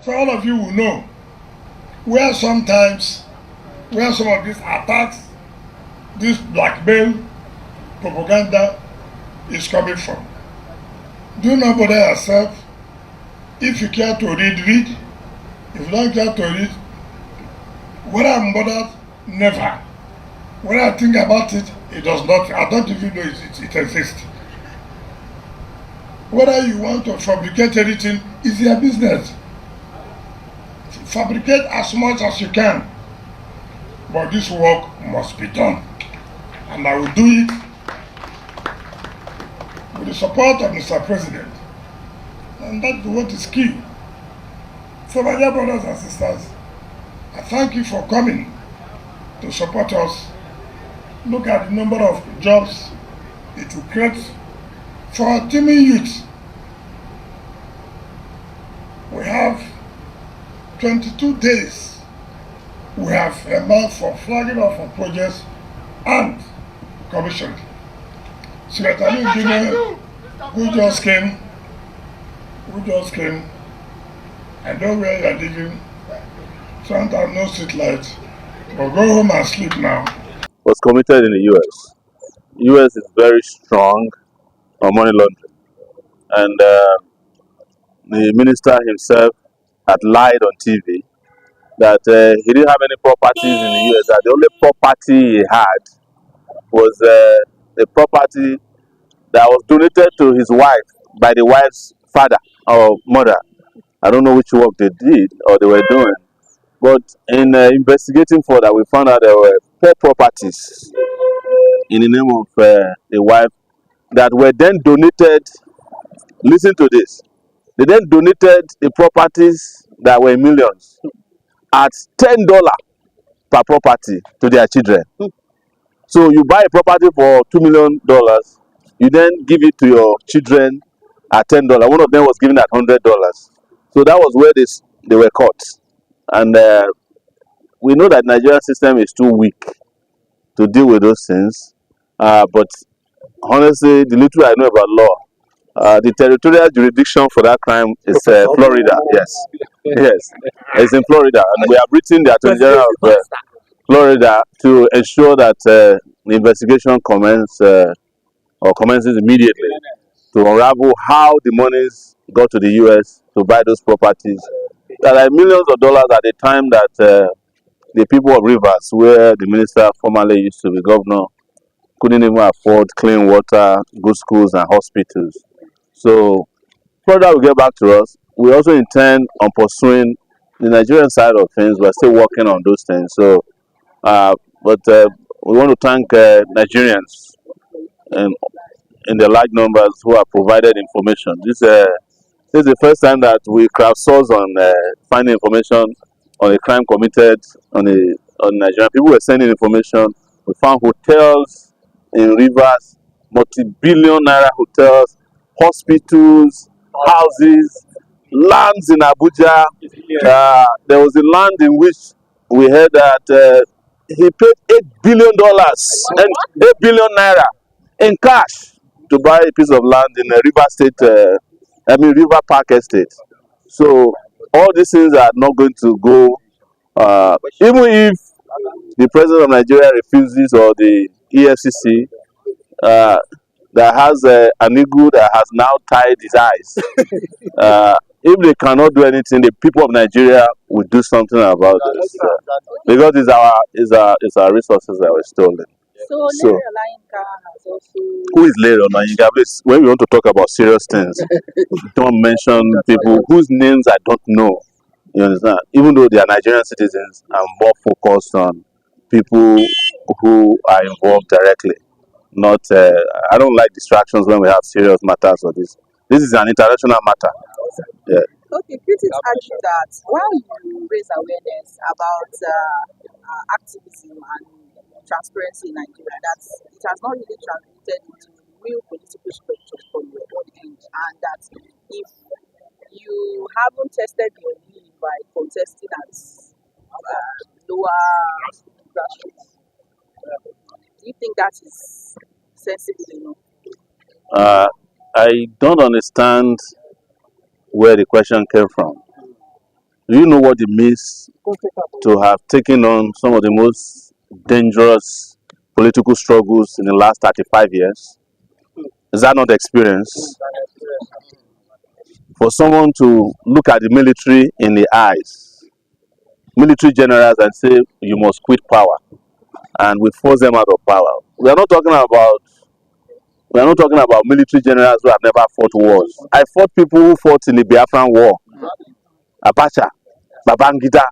So all of you will know where sometimes, where some of these attacks, this blackmail, propaganda is coming from. Do not bother yourself. If you care to read, read. If you don't care to read, whether I'm bothered, never. When I think about it, it does not. I don't even know it exists. Whether you want to fabricate anything is your business. Fabricate as much as you can. But this work must be done. And I will do it with the support of Mr. President. And that's what is key. So my dear brothers and sisters, I thank you for coming to support us. Look at the number of jobs it will create for our teeming youth. We have 22 days. We have embarked for flagging off of projects and commissioning. Secretary Engineer, who just came, I know where you are living, front and no street light, but go home and sleep now. Was committed in the US. US is very strong on money laundering, and the minister himself had lied on TV that he didn't have any properties in the US. That the only property he had was the property that was donated to his wife by the wife's father or mother. I don't know which work they did or they were doing, but in investigating further, we found out there were 4 properties in the name of the wife that were then donated. Listen to this. They then donated the properties that were millions at $10 per property to their children. So you buy a property for $2 million, you then give it to your children at $10. One of them was given at $100. So that was where they were caught. And we know that Nigerian system is too weak to deal with those things. But honestly, the little I know about law, the territorial jurisdiction for that crime is Florida. Yes, it's in Florida, and we have written the Attorney General of Florida to ensure that the investigation commences immediately to unravel how the monies got to the US to buy those properties. There are millions of dollars at the time that the people of Rivers, where the minister formerly used to be governor, couldn't even afford clean water, good schools, and hospitals. So, further will get back to us. We also intend on pursuing the Nigerian side of things. We're still working on those things. So, but we want to thank Nigerians in the large numbers who have provided information. This is the first time that we crowdsource on finding information on a crime committed on Nigerian. People were sending information. We found hotels in Rivers, multi-billion naira hotels, hospitals, houses, lands in Abuja. There was a land in which we heard that he paid $8 billion and 8 billion naira in cash to buy a piece of land in a River Park Estate. So all these things are not going to go, even if the president of Nigeria refuses, or the EFCC that has an eagle that has now tied his eyes. If they cannot do anything, the people of Nigeria will do something about this, because it's our resources that were stolen. So Larry Olayinka has also... Who is Larry Olayinka? Please, when we want to talk about serious things, don't mention people whose names I don't know. You understand? Even though they are Nigerian citizens, I'm more focused on people who are involved directly. Not, I don't like distractions when we have serious matters or this. This is an international matter. Yeah. Okay, critics argue that while you raise awareness about activism and transparency in Nigeria, that it has not really translated into real political structures for you at the end, and that if you haven't tested your will by contesting at lower grassroots, do you think that is sensible enough? I don't understand where the question came from. Do you know what it means to have taken on some of the most dangerous political struggles in the last 35 years? Is that not experience? For someone to look at the military in the eyes, military generals, and say you must quit power, and we force them out of power. We are not talking about military generals who have never fought wars. I fought people who fought in the Biafran War. Abacha, Babangida.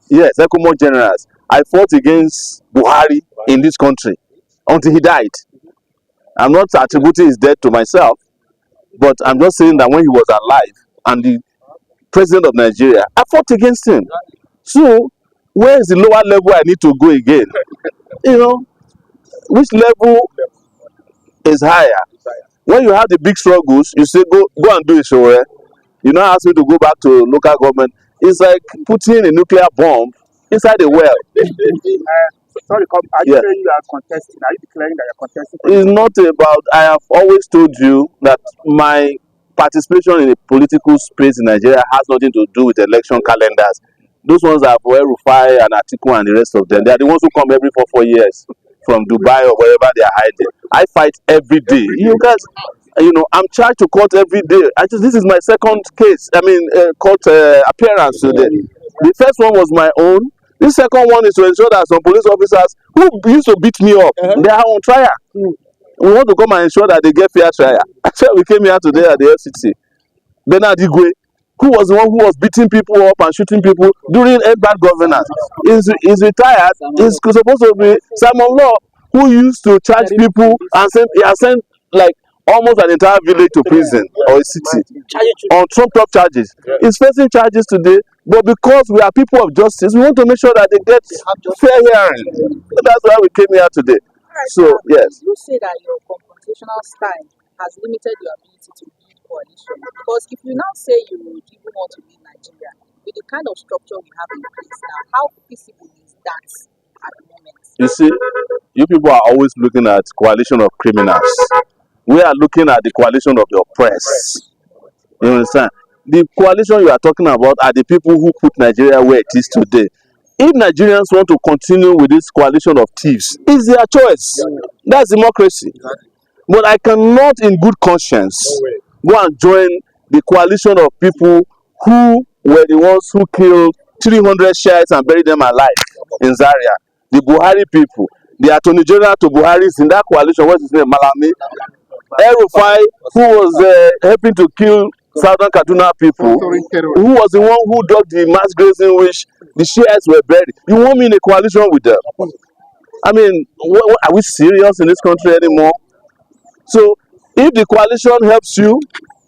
Yes, Ecomoc generals. I fought against Buhari in this country until he died. I'm not attributing his death to myself, but I'm just saying that when he was alive and the president of Nigeria, I fought against him. So, where is the lower level I need to go again? You know, which level is higher? When you have the big struggles, you say, go and do it, Sowore. You now ask me to go back to local government. It's like putting a nuclear bomb inside a well. Sorry, are you saying you are contesting? Are you declaring that you're contesting? It's not about, I have always told you that my participation in the political space in Nigeria has nothing to do with election calendars. Those ones are for Rufai and Atiku and the rest of them. They are the ones who come every 4 years from Dubai or wherever they are hiding. I fight every day. You guys, I'm charged to court every day. This is my second case. Court appearance today. The first one was my own. The second one is to ensure that some police officers who used to beat me up, they are on trial. We want to come and ensure that they get fair trial. Actually, we came here today at the FCT. Bernard Igwe, who was the one who was beating people up and shooting people during bad governance, is retired. Is supposed to be Simon Law, who used to charge people and sent like almost an entire village to prison or a city on trumped up charges. He's facing charges today, but because we are people of justice, we want to make sure that they get fair hearing. That's why we came here today. So, yes. You say that your confrontational style has limited your ability to lead coalition. Because if you now say you even want to lead Nigeria, with the kind of structure we have in place now, how feasible is that at the moment? You see, you people are always looking at coalition of criminals. We are looking at the coalition of the oppressed. You understand? The coalition you are talking about are the people who put Nigeria where it is today. If Nigerians want to continue with this coalition of thieves, it's their choice. That's democracy. But I cannot, in good conscience, go and join the coalition of people who were the ones who killed 300 Shiites and buried them alive in Zaria. The Buhari people, the Attorney General to Buhari is in that coalition. What's his name? Malami. Rufai, who was helping to kill Southern Kaduna people, who was the one who dug the mass graves in which the Shiites were buried. You want me in a coalition with them? I mean, are we serious in this country anymore? So, if the coalition helps you,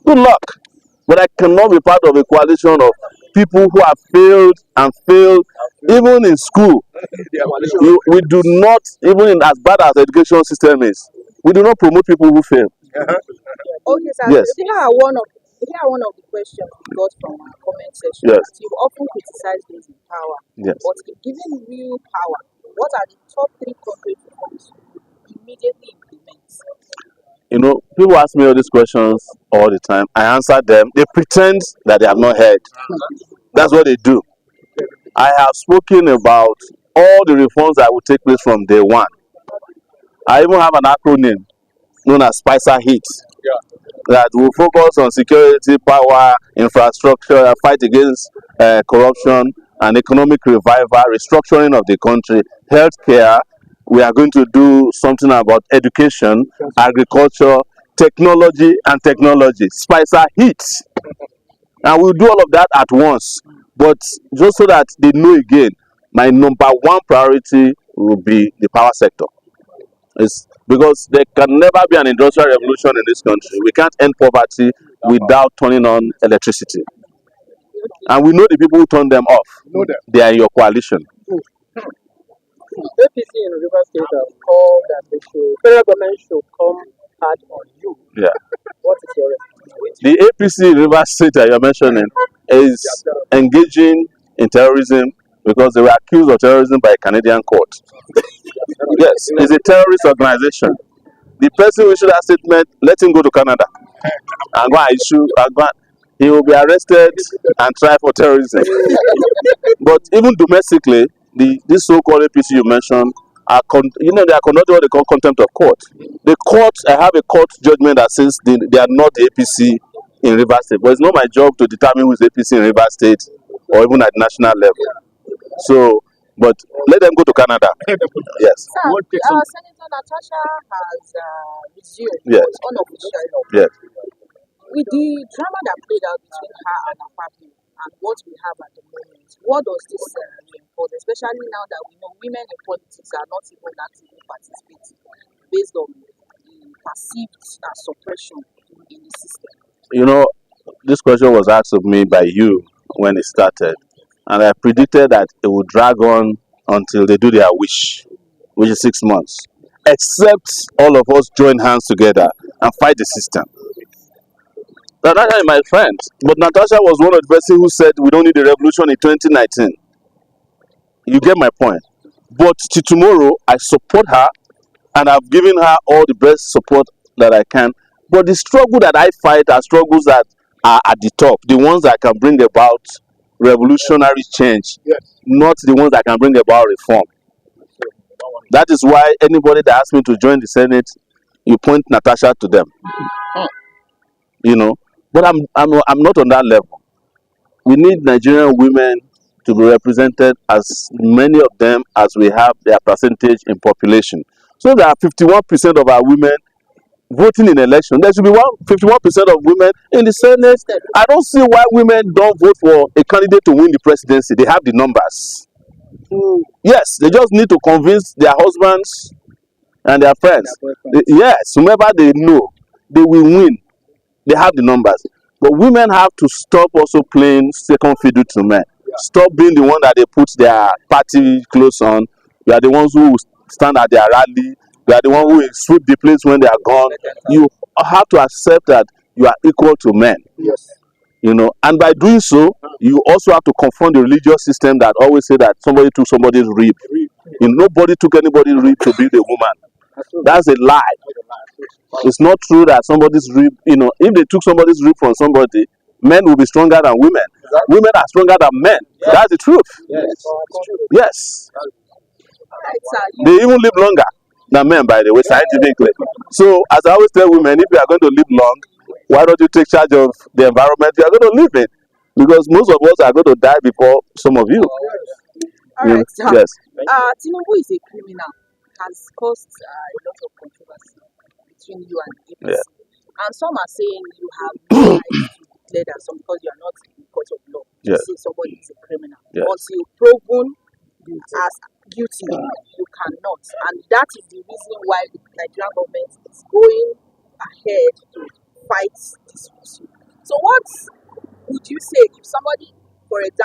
good luck. But I cannot be part of a coalition of people who have failed and failed, even in school. We do not, even in as bad as the education system is, we do not promote people who fail. Okay, sir. Yes. Here are one of the questions we got from our comment section. Yes. You often criticize those in power. Yes. But if given real power, what are the top 3 concrete reforms you immediately implement? People ask me all these questions all the time. I answer them. They pretend that they have not heard. That's what they do. I have spoken about all the reforms that will take place from day one. I even have an acronym known as Spicer HIT that will focus on security, power, infrastructure, fight against corruption, and economic revival, restructuring of the country, healthcare. We are going to do something about education, agriculture, technology, and technology. Spicer HIT. And we'll do all of that at once. But just so that they know again, my number one priority will be the power sector. It's because there can never be an industrial revolution in this country. We can't end poverty without turning on electricity. And we know the people who turn them off. They are in your coalition. APC in Rivers State have called that federal government should come hard on you. Yeah. What is your response? The APC in Rivers State that you're mentioning is engaging in terrorism because they were accused of terrorism by a Canadian court. Yes, it's a terrorist organization. The person who issued that statement, let him go to Canada and go and issue. he will be arrested and tried for terrorism. But even domestically, this so-called APC you mentioned, they are conducting what they call contempt of court. The court, I have a court judgment that says they are not the APC in Rivers State, but it's not my job to determine who is APC in Rivers State or even at national level. So, but let them go to Canada. Yes. Sir, Senator Natasha has resumed Yes. unofficially. Yes. With the drama that played out between her and Akpabio and what we have at the moment, what does this reinforce, especially now that we know women in politics are not even actively participating based on the perceived suppression in the system? You know, this question was asked of me by you when it started, and I predicted that it would drag on until they do their wish, which is 6 months. Except all of us join hands together and fight the system. Natasha is my friend, but Natasha was one of the person who said we don't need a revolution in 2019. You get my point. But to tomorrow, I support her, and I've given her all the best support that I can. But the struggle that I fight are struggles that are at the top, the ones that can bring about revolutionary change, not the ones that can bring about reform. That is why anybody that asks me to join the Senate, you point Natasha to them. You know, but I'm not on that level. We need Nigerian women to be represented, as many of them as we have their percentage in population. So there are 51% of our women voting in election. There should be 51% of women in the Senate. I don't see why women don't vote for a candidate to win the presidency. They have the numbers. Yes, they just need to convince their husbands and their friends. Yes, whomever they know, they will win. They have the numbers. But women have to stop also playing second fiddle to men. Stop being the one that they put their party clothes on. You are the ones who stand at their rally. You are the one who will sweep the place when they are gone. You have to accept that you are equal to men. You know, and by doing so, you also have to confront the religious system that always say that somebody took somebody's rib. You know, nobody took anybody's rib to be the woman. That's a lie. It's not true that somebody's rib, if they took somebody's rib from somebody, men will be stronger than women. Women are stronger than men. That's the truth. Yes. They even live longer than men, by the way, scientifically. So, as I always tell women, if you are going to live long, why don't you take charge of the environment you are going to live in? Because most of us are going to die before some of you. All right, sir. Yes. Tinubu is a criminal, has caused a lot of controversy between you and APC. Yeah. And some are saying you have no right to declare that some because you are not in the court of law to Yeah. say somebody is a criminal. Yeah. Until proven as guilty, you cannot. And that is the reason why the Nigerian government is going ahead to fight this issue. So what would you say if somebody, for example,